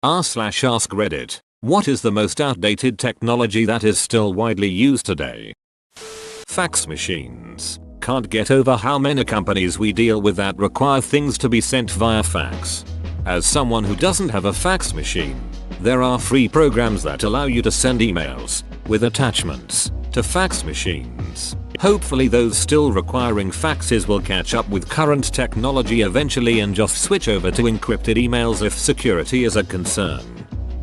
r/ask Reddit. What is the most outdated technology that is still widely used today? Fax machines. Can't get over how many companies we deal with that require things to be sent via fax. As someone who doesn't have a fax machine, there are free programs that allow you to send emails with attachments to fax machines. Hopefully those still requiring faxes will catch up with current technology eventually and just switch over to encrypted emails if security is a concern.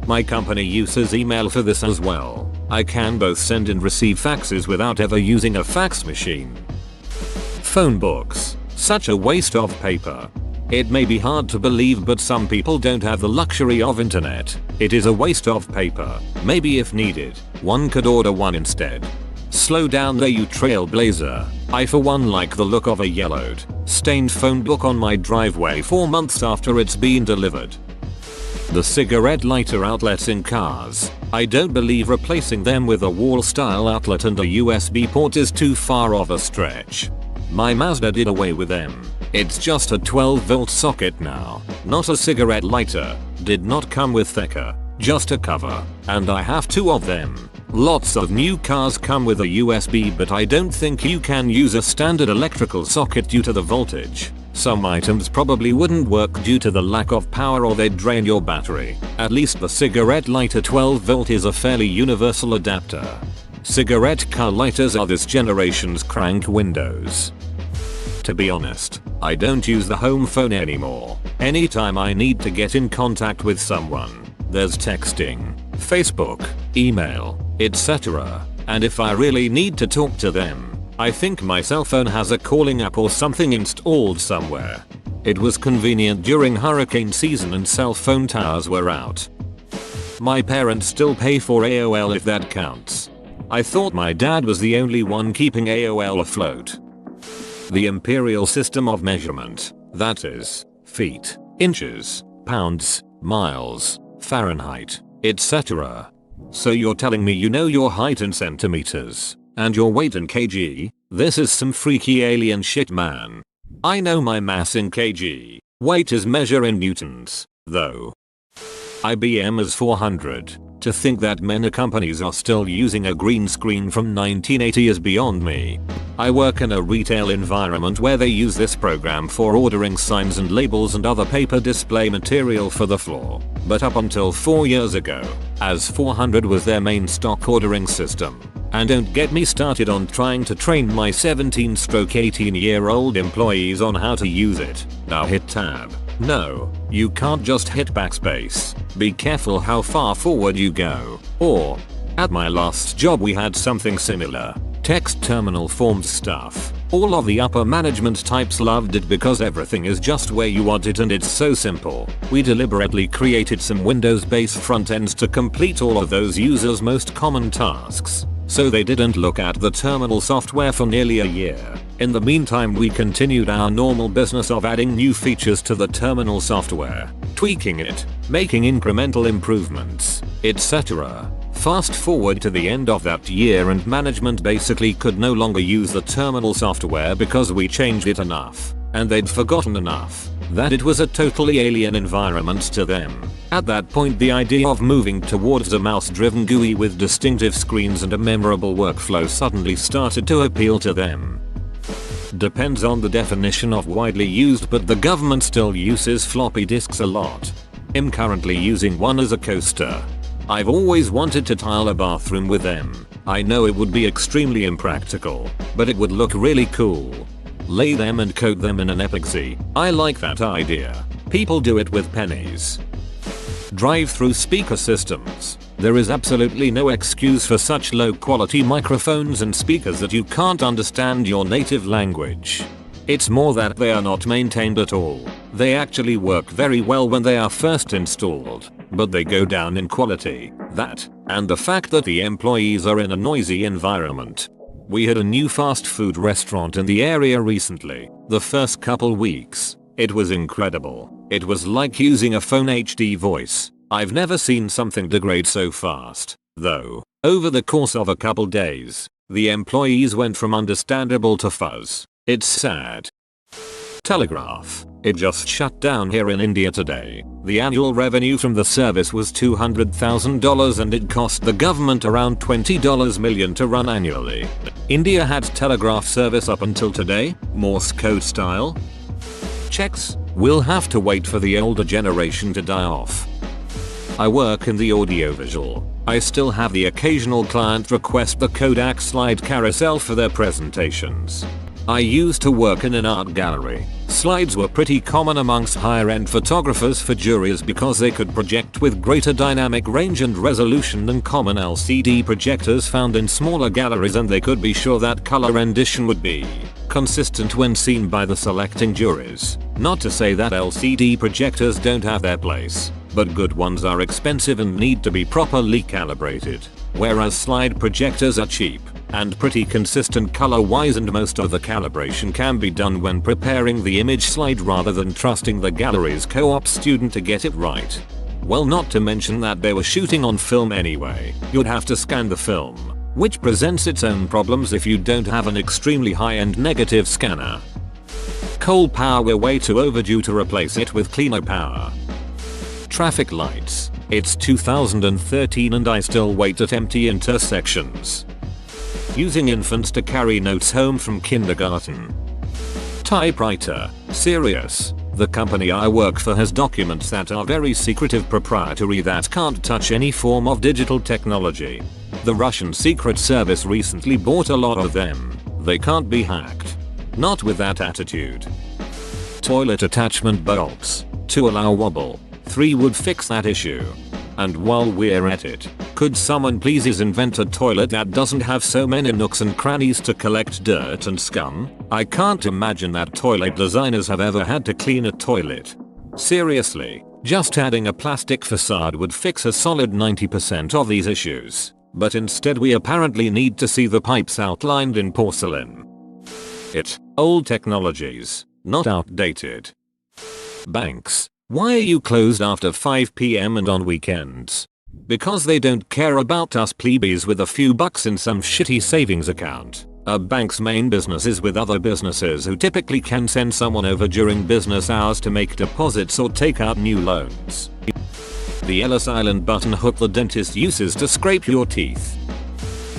My company uses email for this as well. I can both send and receive faxes without ever using a fax machine. Phone books. Such a waste of paper. It may be hard to believe, but some people don't have the luxury of internet. It is a waste of paper. Maybe if needed, one could order one instead. Slow down there, you trailblazer. I for one like the look of a yellowed, stained phone book on my driveway 4 months after it's been delivered. The cigarette lighter outlets in cars. I don't believe replacing them with a wall-style outlet and a USB port is too far of a stretch. My Mazda did away with them. It's just a 12-volt socket now, not a cigarette lighter. Did not come with thicker, just a cover, and I have 2 of them. Lots of new cars come with a USB, but I don't think you can use a standard electrical socket due to the voltage. Some items probably wouldn't work due to the lack of power or they'd drain your battery. At least the cigarette lighter 12V is a fairly universal adapter. Cigarette car lighters are this generation's crank windows. To be honest, I don't use the home phone anymore. Anytime I need to get in contact with someone, there's texting, Facebook, email, etc. And if I really need to talk to them, I think my cell phone has a calling app or something installed somewhere. It was convenient during hurricane season and cell phone towers were out. My parents still pay for AOL if that counts. I thought my dad was the only one keeping AOL afloat. The imperial system of measurement, that is, feet, inches, pounds, miles, Fahrenheit, etc. So you're telling me you know your height in centimeters, and your weight in kg? This is some freaky alien shit, man. I know my mass in kg, weight is measured in newtons, though. IBM is 400. To think that many companies are still using a green screen from 1980 is beyond me. I work in a retail environment where they use this program for ordering signs and labels and other paper display material for the floor. But up until 4 years ago, as 400 was their main stock ordering system. And don't get me started on trying to train my 17-18-year-old employees on how to use it. Now hit tab. No, you can't just hit backspace. Be careful how far forward you go. Or, at my last job we had something similar. Text terminal forms stuff. All of the upper management types loved it because everything is just where you want it and it's so simple. We deliberately created some Windows-based front ends to complete all of those users' most common tasks. So they didn't look at the terminal software for nearly a year. In the meantime we continued our normal business of adding new features to the terminal software, tweaking it, making incremental improvements, etc. Fast forward to the end of that year and management basically could no longer use the terminal software because we changed it enough, and they'd forgotten enough, that it was a totally alien environment to them. At that point the idea of moving towards a mouse-driven GUI with distinctive screens and a memorable workflow suddenly started to appeal to them. Depends on the definition of widely used, but the government still uses floppy disks a lot. I'm currently using one as a coaster. I've always wanted to tile a bathroom with them. I know it would be extremely impractical, but it would look really cool. Lay them and coat them in an epoxy. I like that idea. People do it with pennies. Drive-through speaker systems. There is absolutely no excuse for such low quality microphones and speakers that you can't understand your native language. It's more that they are not maintained at all. They actually work very well when they are first installed, but they go down in quality. That, and the fact that the employees are in a noisy environment. We had a new fast food restaurant in the area recently. The first couple weeks, it was incredible. It was like using a phone HD voice. I've never seen something degrade so fast, though. Over the course of a couple days, the employees went from understandable to fuzz. It's sad. Telegraph. It just shut down here in India today. The annual revenue from the service was $200,000 and it cost the government around $20 million to run annually. India had telegraph service up until today, Morse code style. Checks. We'll have to wait for the older generation to die off. I work in the audiovisual. I still have the occasional client request the Kodak slide carousel for their presentations. I used to work in an art gallery. Slides were pretty common amongst higher-end photographers for juries because they could project with greater dynamic range and resolution than common LCD projectors found in smaller galleries, and they could be sure that color rendition would be consistent when seen by the selecting juries. Not to say that LCD projectors don't have their place, but good ones are expensive and need to be properly calibrated, whereas slide projectors are cheap and pretty consistent color-wise, and most of the calibration can be done when preparing the image slide rather than trusting the gallery's co-op student to get it right. Well, not to mention that they were shooting on film anyway. You'd have to scan the film, which presents its own problems if you don't have an extremely high-end negative scanner. Coal power, we're way too overdue to replace it with cleaner power. Traffic lights. It's 2013 and I still wait at empty intersections. Using infants to carry notes home from kindergarten. Typewriter. Serious. The company I work for has documents that are very secretive, proprietary, that can't touch any form of digital technology. The Russian Secret Service recently bought a lot of them. They can't be hacked. Not with that attitude. Toilet attachment bolts. 2 allow wobble. 3 would fix that issue. And while we're at it, could someone please invent a toilet that doesn't have so many nooks and crannies to collect dirt and scum? I can't imagine that toilet designers have ever had to clean a toilet. Seriously, just adding a plastic facade would fix a solid 90% of these issues. But instead we apparently need to see the pipes outlined in porcelain. Old technologies, not outdated. Banks. Why are you closed after 5 PM and on weekends? Because they don't care about us plebeians with a few bucks in some shitty savings account. A bank's main business is with other businesses who typically can send someone over during business hours to make deposits or take out new loans. The Ellis Island button hook the dentist uses to scrape your teeth.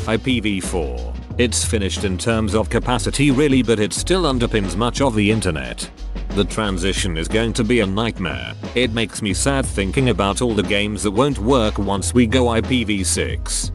IPv4. It's finished in terms of capacity really, but it still underpins much of the internet. The transition is going to be a nightmare. It makes me sad thinking about all the games that won't work once we go IPv6.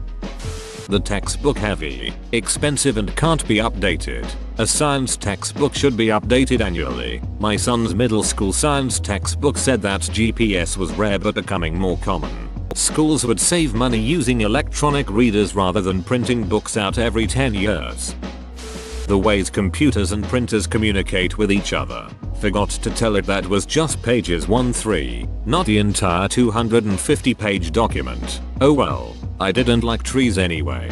The textbook heavy, expensive and can't be updated. A science textbook should be updated annually. My son's middle school science textbook said that GPS was rare but becoming more common. Schools would save money using electronic readers rather than printing books out every 10 years. The ways computers and printers communicate with each other. Forgot to tell it that was just pages 1-3, not the entire 250-page document. Oh well, I didn't like trees anyway.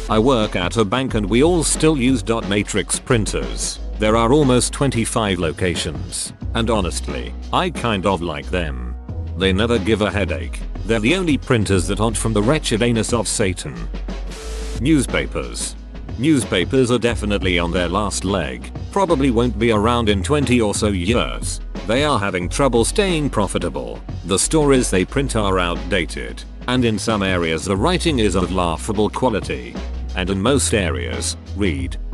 I work at a bank and we all still use dot matrix printers. There are almost 25 locations, and honestly, I kind of like them. They never give a headache. They're the only printers that aren't from the wretched anus of Satan. Newspapers. Newspapers are definitely on their last leg. Probably won't be around in 20 or so years. They are having trouble staying profitable. The stories they print are outdated, and in some areas the writing is of laughable quality. And in most areas,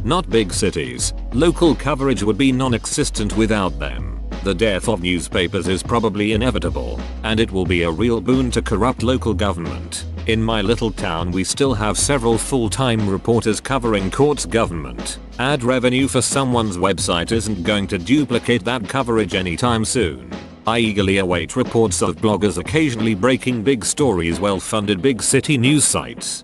not big cities, local coverage would be non-existent without them. The death of newspapers is probably inevitable, and it will be a real boon to corrupt local government. In my little town we still have several full-time reporters covering courts, government. Ad revenue for someone's website isn't going to duplicate that coverage anytime soon. I eagerly await reports of bloggers occasionally breaking big stories, well-funded big city news sites.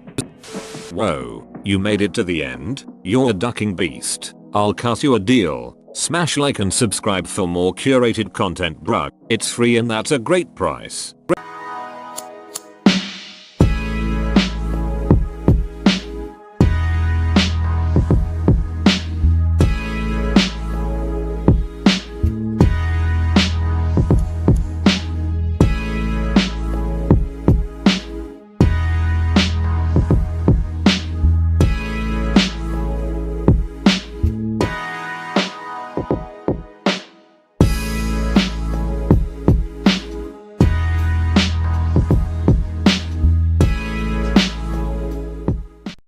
Whoa, you made it to the end? You're a ducking beast. I'll cut you a deal. Smash like and subscribe for more curated content, bruh. It's free and that's a great price.